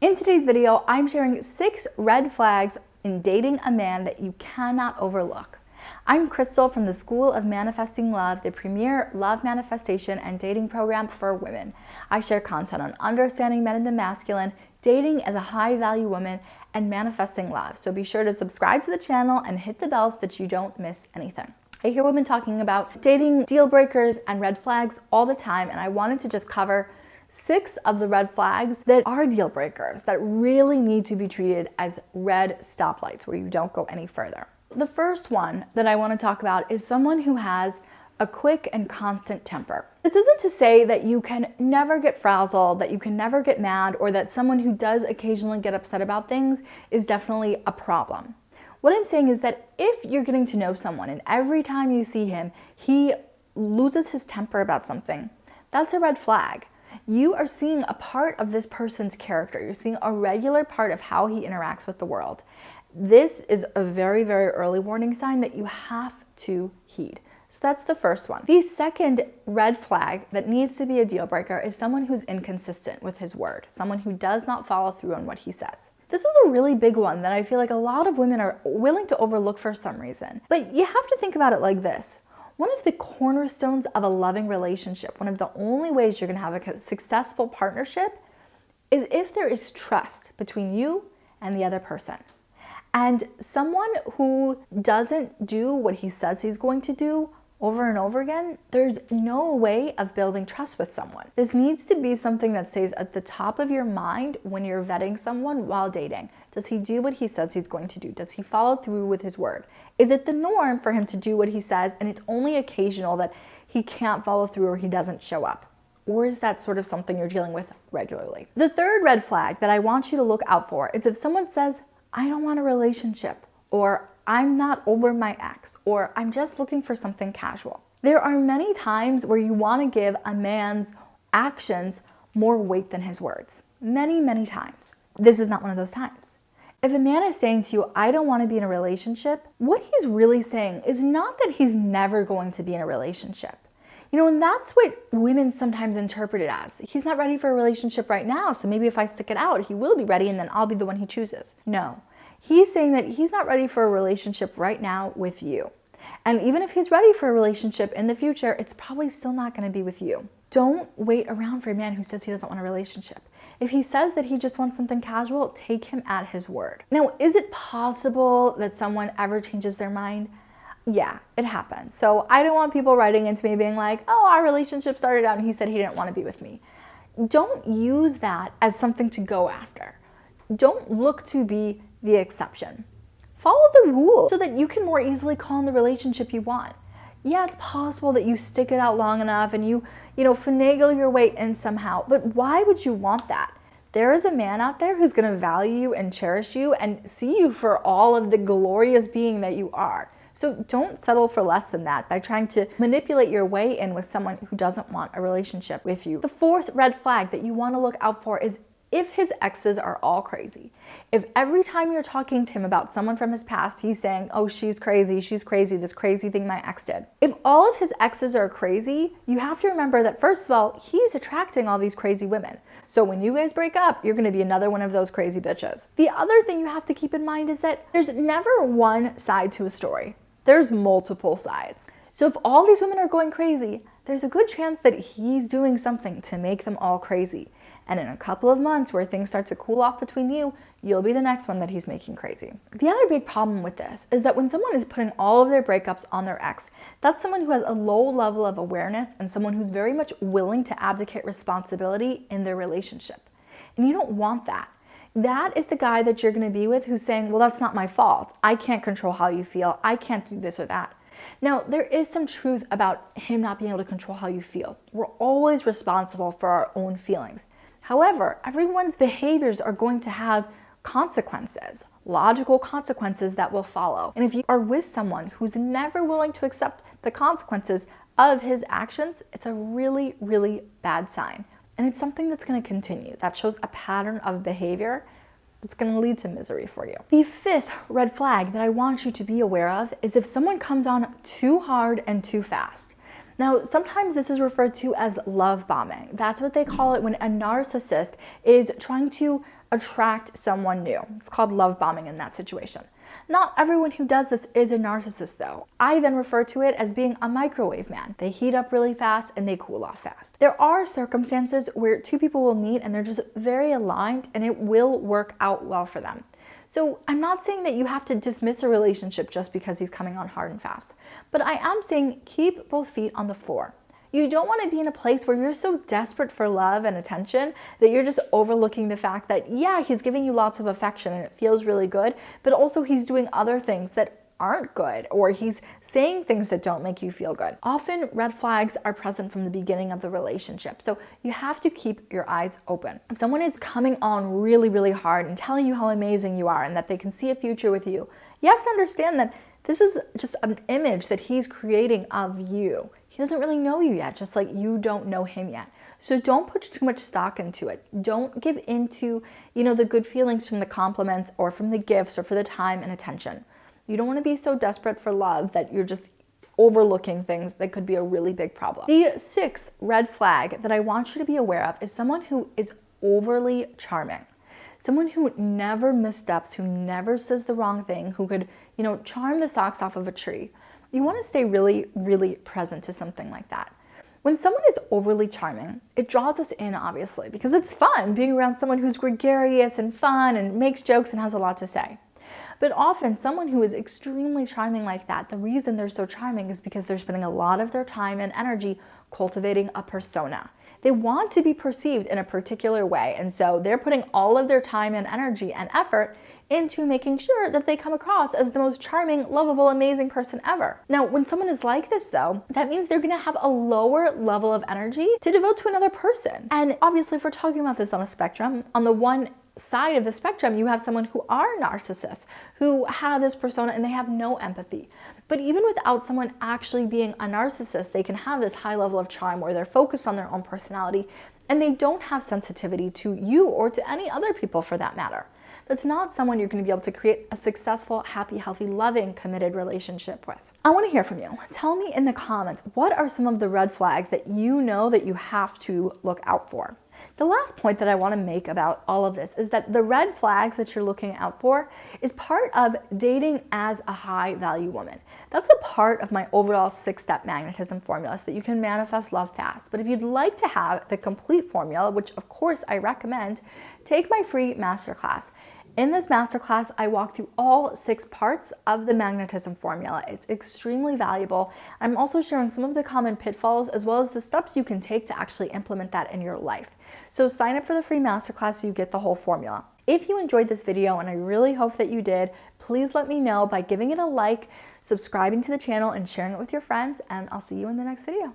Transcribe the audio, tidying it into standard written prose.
In today's video, I'm sharing 6 red flags in dating a man that you cannot overlook. I'm Crystal from the School of Manifesting Love, the premier love manifestation and dating program for women. I share content on understanding men in the masculine, dating as a high-value woman, and manifesting love. So be sure to subscribe to the channel and hit the bell so that you don't miss anything. I hear women talking about dating deal breakers and red flags all the time, and I wanted to just cover 6 of the red flags that are deal breakers that really need to be treated as red stoplights where you don't go any further. The first one that I want to talk about is someone who has a quick and constant temper. This isn't to say that you can never get frazzled, that you can never get mad, or that someone who does occasionally get upset about things is definitely a problem. What I'm saying is that if you're getting to know someone and every time you see him, he loses his temper about something, that's a red flag. You are seeing a part of this person's character. You're seeing a regular part of how he interacts with the world. This is a very, very early warning sign that you have to heed. So that's the first one. The second red flag that needs to be a deal breaker is someone who's inconsistent with his word, someone who does not follow through on what he says. This is a really big one that I feel like a lot of women are willing to overlook for some reason. But you have to think about it like this. One of the cornerstones of a loving relationship, one of the only ways you're going to have a successful partnership, is if there is trust between you and the other person. And someone who doesn't do what he says he's going to do over and over again, there's no way of building trust with someone. This needs to be something that stays at the top of your mind when you're vetting someone while dating. Does he do what he says he's going to do? Does he follow through with his word? Is it the norm for him to do what he says and it's only occasional that he can't follow through or he doesn't show up? Or is that sort of something you're dealing with regularly? The third red flag that I want you to look out for is if someone says, I don't want a relationship, or I'm not over my ex, or I'm just looking for something casual. There are many times where you want to give a man's actions more weight than his words. Many, many times. This is not one of those times. If a man is saying to you, I don't want to be in a relationship, what he's really saying is not that he's never going to be in a relationship. You know, and that's what women sometimes interpret it as. He's not ready for a relationship right now, so maybe if I stick it out, he will be ready and then I'll be the one he chooses. No. He's saying that he's not ready for a relationship right now with you. And even if he's ready for a relationship in the future, it's probably still not going to be with you. Don't wait around for a man who says he doesn't want a relationship. If he says that he just wants something casual, take him at his word. Now, is it possible that someone ever changes their mind? Yeah, it happens. So I don't want people writing into me being like, oh, our relationship started out and he said he didn't want to be with me. Don't use that as something to go after. Don't look to be the exception. Follow the rules so that you can more easily call in the relationship you want. Yeah, it's possible that you stick it out long enough and you finagle your way in somehow, but why would you want that? There is a man out there who's going to value you and cherish you and see you for all of the glorious being that you are. So don't settle for less than that by trying to manipulate your way in with someone who doesn't want a relationship with you. The fourth red flag that you want to look out for is if his exes are all crazy. If every time you're talking to him about someone from his past, he's saying, oh, she's crazy, this crazy thing my ex did. If all of his exes are crazy, you have to remember that first of all, he's attracting all these crazy women. So when you guys break up, you're gonna be another one of those crazy bitches. The other thing you have to keep in mind is that there's never one side to a story. There's multiple sides. So if all these women are going crazy, there's a good chance that he's doing something to make them all crazy. And in a couple of months where things start to cool off between you, you'll be the next one that he's making crazy. The other big problem with this is that when someone is putting all of their breakups on their ex, that's someone who has a low level of awareness and someone who's very much willing to abdicate responsibility in their relationship. And you don't want that. That is the guy that you're going to be with who's saying, well, that's not my fault. I can't control how you feel. I can't do this or that. Now, there is some truth about him not being able to control how you feel. We're always responsible for our own feelings. However, everyone's behaviors are going to have consequences, logical consequences that will follow. And if you are with someone who's never willing to accept the consequences of his actions, it's a really, really bad sign. And it's something that's going to continue. That shows a pattern of behavior that's going to lead to misery for you. The fifth red flag that I want you to be aware of is if someone comes on too hard and too fast. Now, sometimes this is referred to as love bombing. That's what they call it when a narcissist is trying to attract someone new. It's called love bombing in that situation. Not everyone who does this is a narcissist though. I then refer to it as being a microwave man. They heat up really fast and they cool off fast. There are circumstances where two people will meet and they're just very aligned and it will work out well for them. So I'm not saying that you have to dismiss a relationship just because he's coming on hard and fast, but I am saying keep both feet on the floor. You don't want to be in a place where you're so desperate for love and attention that you're just overlooking the fact that, yeah, he's giving you lots of affection and it feels really good, but also he's doing other things that aren't good, or he's saying things that don't make you feel good. Often red flags are present from the beginning of the relationship, so you have to keep your eyes open. If someone is coming on really, really hard and telling you how amazing you are and that they can see a future with you, you have to understand that this is just an image that he's creating of you. He doesn't really know you yet, just like you don't know him yet. So don't put too much stock into it. Don't give into, the good feelings from the compliments or from the gifts or for the time and attention. You don't want to be so desperate for love that you're just overlooking things that could be a really big problem. The sixth red flag that I want you to be aware of is someone who is overly charming. Someone who never missteps, who never says the wrong thing, who could, charm the socks off of a tree. You want to stay really, really present to something like that. When someone is overly charming, it draws us in, obviously, because it's fun being around someone who's gregarious and fun and makes jokes and has a lot to say. But often someone who is extremely charming like that, the reason they're so charming is because they're spending a lot of their time and energy cultivating a persona. They want to be perceived in a particular way, and so they're putting all of their time and energy and effort into making sure that they come across as the most charming, lovable, amazing person ever. Now, when someone is like this though, that means they're gonna have a lower level of energy to devote to another person. And obviously, if we're talking about this on a spectrum, on the one side of the spectrum, you have someone who are narcissists, who have this persona and they have no empathy. But even without someone actually being a narcissist, they can have this high level of charm where they're focused on their own personality and they don't have sensitivity to you or to any other people for that matter. That's not someone you're going to be able to create a successful, happy, healthy, loving, committed relationship with. I want to hear from you. Tell me in the comments, what are some of the red flags that you know that you have to look out for? The last point that I want to make about all of this is that the red flags that you're looking out for is part of dating as a high value woman. That's a part of my overall 6-step magnetism formula so that you can manifest love fast. But if you'd like to have the complete formula, which of course I recommend, take my free masterclass. In this masterclass, I walk through all 6 parts of the magnetism formula. It's extremely valuable. I'm also sharing some of the common pitfalls as well as the steps you can take to actually implement that in your life. So sign up for the free masterclass so you get the whole formula. If you enjoyed this video, and I really hope that you did, please let me know by giving it a like, subscribing to the channel, and sharing it with your friends, and I'll see you in the next video.